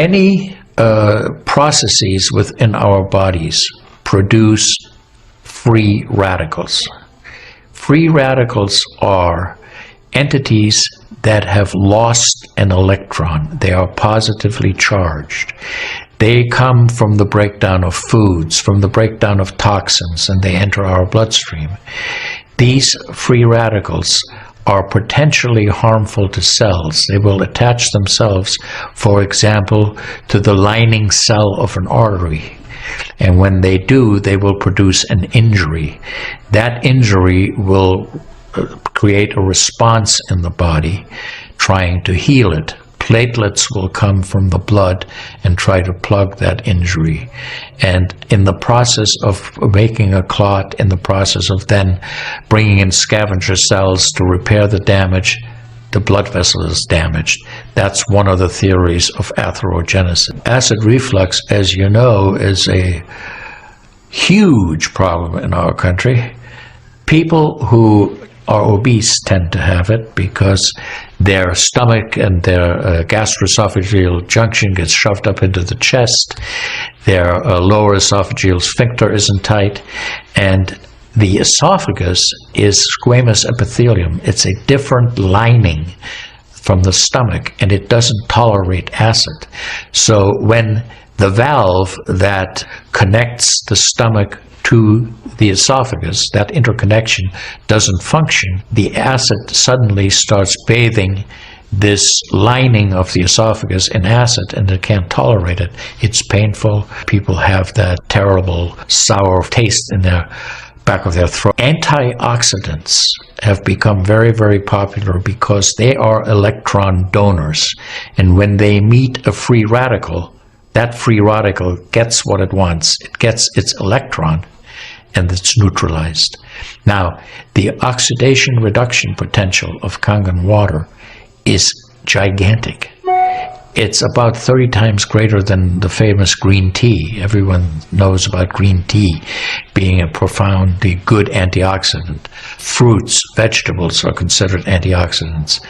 Many processes within our bodies produce free radicals. Free radicals are entities that have lost an electron. They are positively charged. They come from the breakdown of foods, from the breakdown of toxins, and they enter our bloodstream. These free radicals are potentially harmful to cells. They will attach themselves, for example, to the lining cell of an artery. And when they do, they will produce an injury. That injury will create a response in the body trying to heal it. Platelets will come from the blood and try to plug that injury. And in the process of making a clot, in the process of then bringing in scavenger cells to repair the damage, the blood vessel is damaged. That's one of the theories of atherogenesis. Acid reflux, as you know, is a huge problem in our country. People who are obese tend to have it because their stomach and their gastroesophageal junction gets shoved up into the chest. Their lower esophageal sphincter isn't tight, and the esophagus is squamous epithelium. It's a different lining from the stomach, and it doesn't tolerate acid. So when the valve that connects the stomach to the esophagus, that interconnection doesn't function, the acid suddenly starts bathing this lining of the esophagus in acid, and it can't tolerate it. It's painful. People have that terrible sour taste in their back of their throat. Antioxidants have become very, very popular because they are electron donors. And when they meet a free radical, that free radical gets what it wants. It gets its electron, and it's neutralized. Now, the oxidation reduction potential of Kangen water is gigantic. It's about 30 times greater than the famous green tea. Everyone knows about green tea being a profoundly good antioxidant. Fruits, vegetables are considered antioxidants.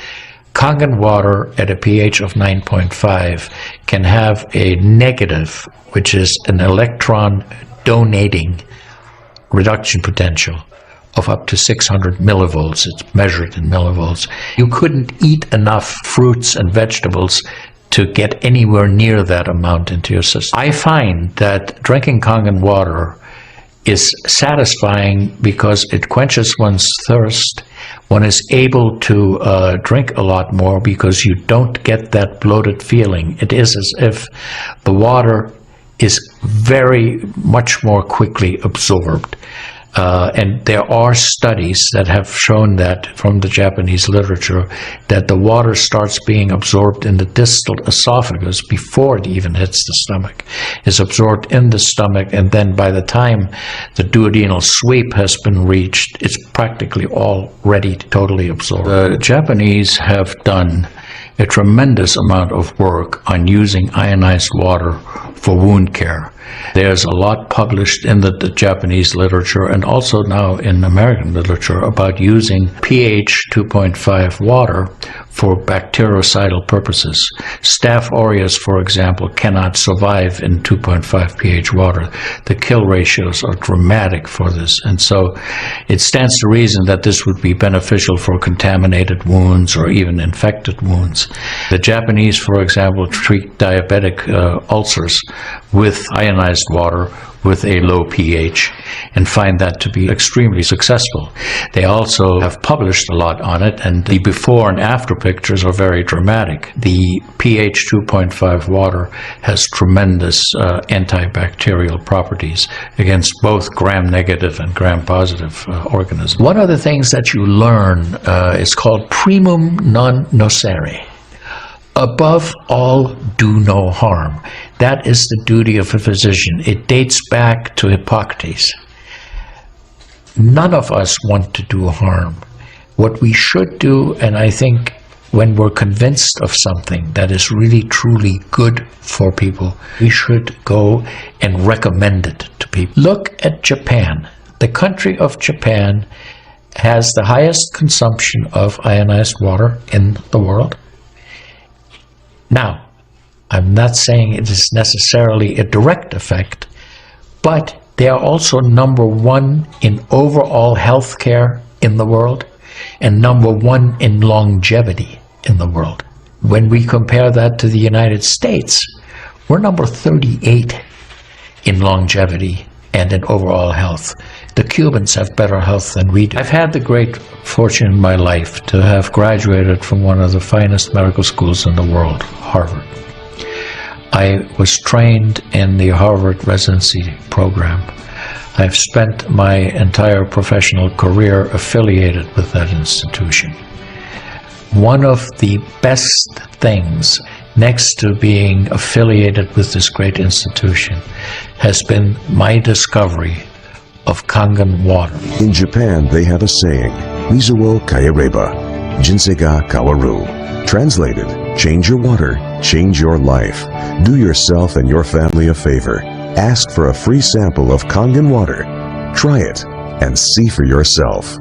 Kangen water at a pH of 9.5 can have a negative, which is an electron donating reduction potential of up to 600 millivolts. It's measured in millivolts. You couldn't eat enough fruits and vegetables to get anywhere near that amount into your system. I find that drinking Kangen water is satisfying because it quenches one's thirst. One is able to drink a lot more because you don't get that bloated feeling. It is as if the water is very much more quickly absorbed. And there are studies that have shown that from the Japanese literature that the water starts being absorbed in the distal esophagus before it even hits the stomach. It's absorbed in the stomach, and then by the time the duodenal sweep has been reached, it's practically already totally absorbed. The Japanese have done a tremendous amount of work on using ionized water for wound care. There's a lot published in the Japanese literature and also now in American literature about using pH 2.5 water for bactericidal purposes. Staph aureus, for example, cannot survive in 2.5 pH water. The kill ratios are dramatic for this, and so it stands to reason that this would be beneficial for contaminated wounds or even infected wounds. The Japanese, for example, treat diabetic ulcers with ionized water with a low pH and find that to be extremely successful. They also have published a lot on it, and the before and after pictures are very dramatic. The pH 2.5 water has tremendous antibacterial properties against both gram-negative and gram-positive organisms. One of the things that you learn is called primum non nocere. Above all, do no harm. That is the duty of a physician. It dates back to Hippocrates. None of us want to do harm. What we should do, and I think when we're convinced of something that is really truly good for people, we should go and recommend it to people. Look at Japan. The country of Japan has the highest consumption of ionized water in the world. Now, I'm not saying it is necessarily a direct effect, but they are also number one in overall health care in the world and number one in longevity in the world. When we compare that to the United States, we're number 38 in longevity and in overall health. The Cubans have better health than we do. I've had the great fortune in my life to have graduated from one of the finest medical schools in the world, Harvard. I was trained in the Harvard residency program. I've spent my entire professional career affiliated with that institution. One of the best things, next to being affiliated with this great institution, has been my discovery of Kangen water. In Japan, they have a saying, Mizuo kayareba, jinsei kawaru. Translated, change your water, change your life. Do yourself and your family a favor. Ask for a free sample of Kangen water. Try it and see for yourself.